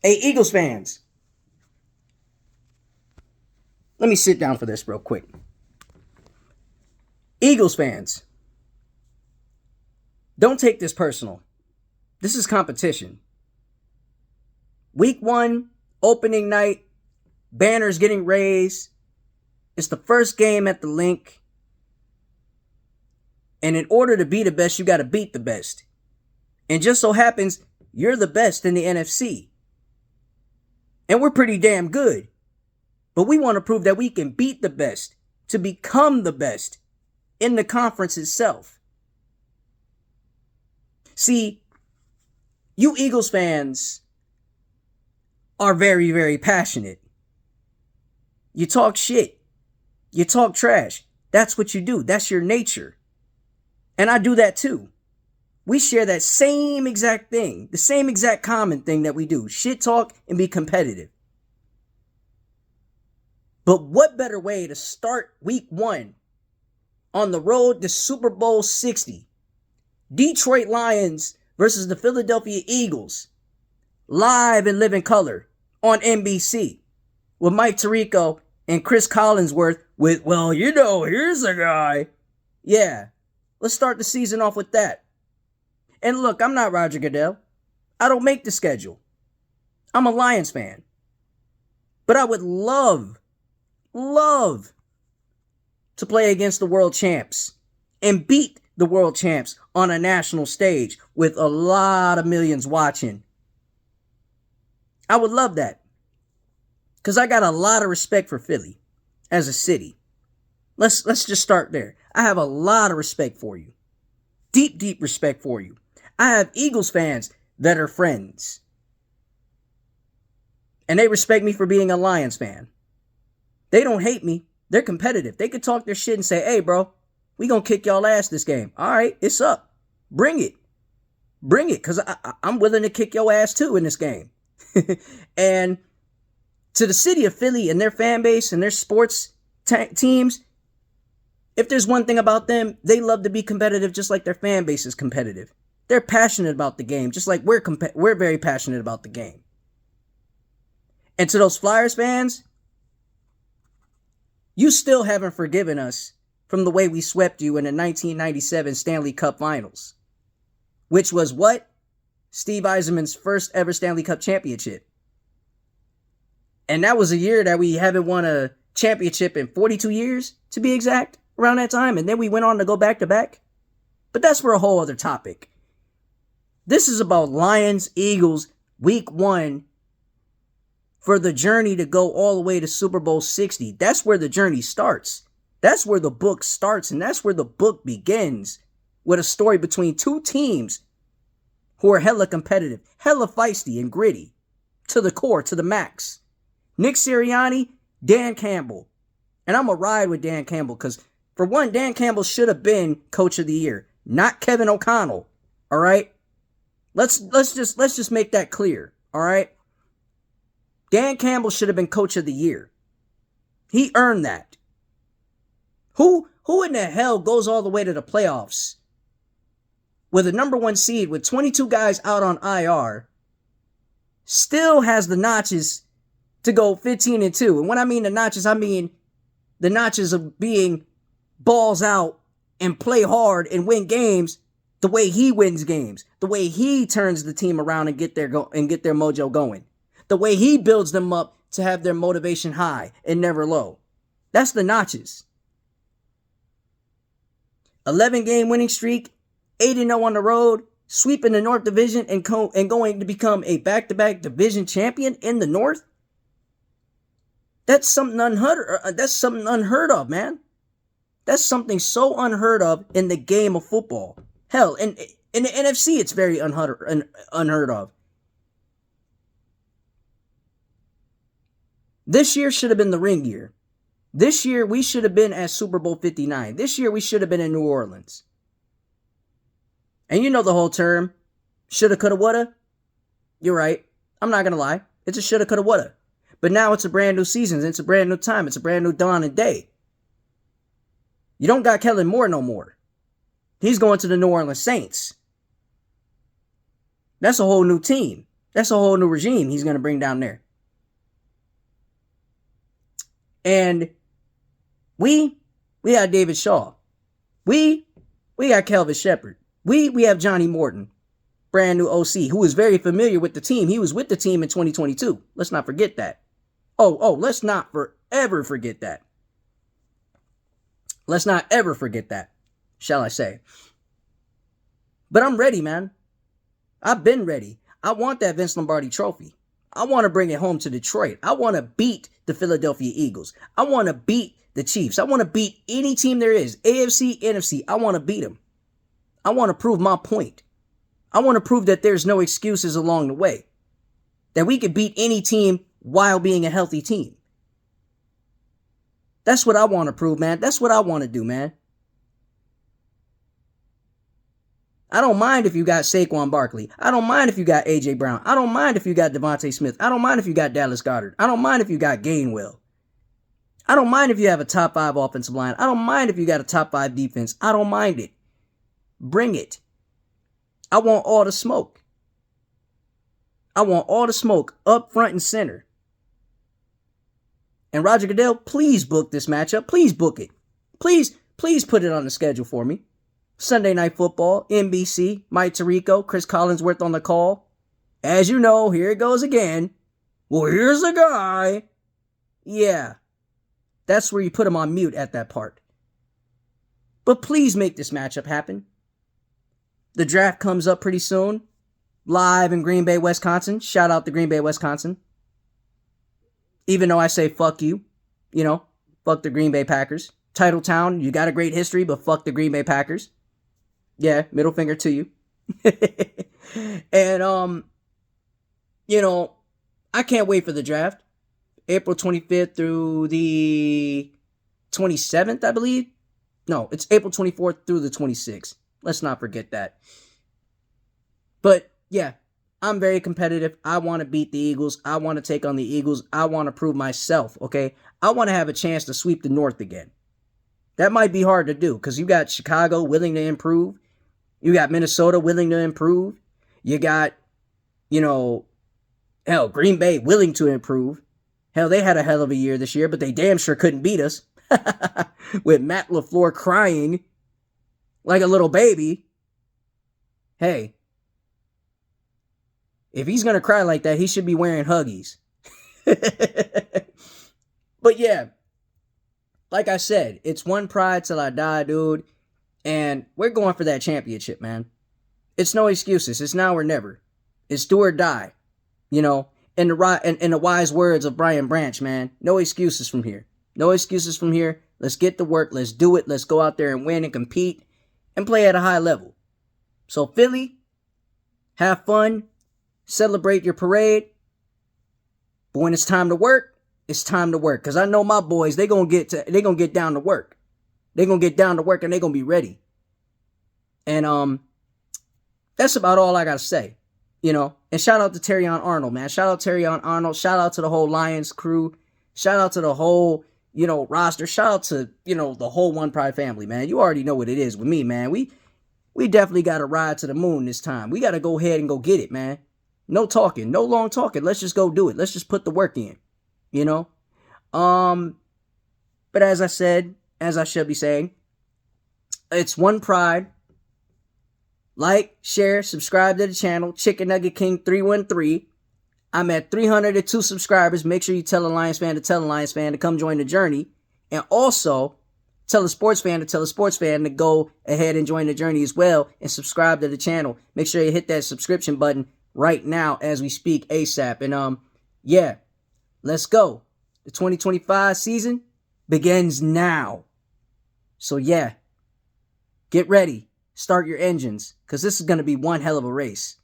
Hey, Eagles fans, let me sit down for this real quick. Eagles fans, don't take this personal. This is competition. Week one, opening night, banners getting raised. It's the first game at the link. And in order to be the best, you got to beat the best. And just so happens, you're the best in the NFC. And we're pretty damn good. But we want to prove that we can beat the best to become the best in the conference itself. See, you Eagles fans are very, very passionate. You talk shit. You talk trash. That's what you do. That's your nature. And I do that too. We share that same exact thing, the same exact common thing that we do. Shit talk and be competitive. But what better way to start week one on the road to Super Bowl 60? Detroit Lions versus the Philadelphia Eagles. Live in living color on NBC. With Mike Tirico and Chris Collinsworth with, well, here's a guy. Yeah, let's start the season off with that. And look, I'm not Roger Goodell. I don't make the schedule. I'm a Lions fan. But I would love to play against the world champs and beat the world champs on a national stage with a lot of millions watching. I would love that. Because I got a lot of respect for Philly as a city. Let's just start there. I have a lot of respect for you. Deep respect for you. I have Eagles fans that are friends. And they respect me for being a Lions fan. They don't hate me. They're competitive. They could talk their shit and say, hey, bro, we gonna kick y'all ass this game. All right, it's up. Bring it. Bring it, because I'm willing to kick your ass too in this game. And to the city of Philly and their fan base and their sports teams, if there's one thing about them, they love to be competitive just like their fan base is competitive. They're passionate about the game, just like we're very passionate about the game. And to those Flyers fans, you still haven't forgiven us from the way we swept you in the 1997 Stanley Cup Finals. Which was what? Steve Yzerman's first ever Stanley Cup championship. And that was a year that we haven't won a championship in 42 years, to be exact, around that time. And then we went on to go back to back. But that's for a whole other topic. This is about Lions, Eagles, week one, for the journey to go all the way to Super Bowl 60. That's where the journey starts. That's where the book starts, and that's where the book begins, with a story between two teams who are hella competitive, hella feisty and gritty, to the core, to the max. Nick Sirianni, Dan Campbell. And I'm going to ride with Dan Campbell, because for one, Dan Campbell should have been Coach of the Year, not Kevin O'Connell. All right? Let's just make that clear. All right? Dan Campbell should have been Coach of the Year. He earned that. Who in the hell goes all the way to the playoffs with a number one seed with 22 guys out on IR, still has the notches to go 15-2? And when I mean the notches, I mean the notches of being balls out and play hard and win games the way he wins games, the way he turns the team around and get their mojo going, the way he builds them up to have their motivation high and never low. That's the notches. 11-game winning streak, 8-0 on the road, sweeping the North Division and going to become a back-to-back division champion in the North. That's something unheard of, man. That's something so unheard of in the game of football. Hell, in the NFC, it's very unheard of. This year should have been the ring year. This year, we should have been at Super Bowl 59. This year, we should have been in New Orleans. And you know the whole term, shoulda, coulda, woulda. You're right. I'm not going to lie. It's a shoulda, coulda, woulda. But now it's a brand new season. It's a brand new time. It's a brand new dawn and day. You don't got Kellen Moore no more. He's going to the New Orleans Saints. That's a whole new team. That's a whole new regime he's going to bring down there. And we got David Shaw. We got Kelvin Shepherd. We have Johnny Morton, brand new OC, who is very familiar with the team. He was with the team in 2022. Let's not forget that. Let's not forever forget that. Let's not ever forget that, shall I say. But I'm ready, man. I've been ready. I want that Vince Lombardi trophy. I want to bring it home to Detroit. I want to beat the Philadelphia Eagles. I want to beat the Chiefs. I want to beat any team there is. AFC, NFC. I want to beat them. I want to prove my point. I want to prove that there's no excuses along the way. That we can beat any team while being a healthy team. That's what I want to prove, man. That's what I want to do, man. I don't mind if you got Saquon Barkley. I don't mind if you got A.J. Brown. I don't mind if you got Devontae Smith. I don't mind if you got Dallas Goedert. I don't mind if you got Gainwell. I don't mind if you have a top 5 offensive line. I don't mind if you got a top 5 defense. I don't mind it. Bring it. I want all the smoke. I want all the smoke up front and center. And Roger Goodell, please book this matchup. Please book it. Please put it on the schedule for me. Sunday Night Football, NBC, Mike Tirico, Chris Collinsworth on the call. As you know, here it goes again. Well, here's the guy. Yeah, that's where you put him on mute at that part. But please make this matchup happen. The draft comes up pretty soon. Live in Green Bay, Wisconsin. Shout out to Green Bay, Wisconsin. Even though I say fuck you. You know, fuck the Green Bay Packers. Titletown, you got a great history, but fuck the Green Bay Packers. Yeah, middle finger to you. And, you know, I can't wait for the draft. April 25th through the 27th, I believe. No, it's April 24th through the 26th. Let's not forget that. But, yeah, I'm very competitive. I want to beat the Eagles. I want to take on the Eagles. I want to prove myself, okay? I want to have a chance to sweep the North again. That might be hard to do because you got Chicago willing to improve. You got Minnesota willing to improve. You got, Green Bay willing to improve. Hell, they had a hell of a year this year, but they damn sure couldn't beat us. With Matt LaFleur crying like a little baby. Hey, if he's going to cry like that, he should be wearing Huggies. But yeah, like I said, it's one pride till I die, dude. And we're going for that championship, man. It's no excuses. It's now or never. It's do or die. In the wise words of Brian Branch, man. No excuses from here. No excuses from here. Let's get to work. Let's do it. Let's go out there and win and compete and play at a high level. So Philly, have fun. Celebrate your parade. But when it's time to work, it's time to work. Because I know my boys, they're going to get down to work. They're going to get down to work and they're going to be ready. And that's about all I got to say. And shout out to Terrion Arnold, man. Shout out to Terrion Arnold. Shout out to the whole Lions crew. Shout out to the whole, roster. Shout out to, the whole One Pride family, man. You already know what it is with me, man. We definitely got to ride to the moon this time. We got to go ahead and go get it, man. No talking. No long talking. Let's just go do it. Let's just put the work in, But as I said, as I should be saying, it's One Pride. Like, share, subscribe to the channel. Chicken Nugget King 313. I'm at 302 subscribers. Make sure you tell a Lions fan to come join the journey. And also, tell a sports fan to tell a sports fan to go ahead and join the journey as well and subscribe to the channel. Make sure you hit that subscription button right now as we speak ASAP. And yeah, let's go. The 2025 season begins now. So yeah, get ready. Start your engines because this is going to be one hell of a race.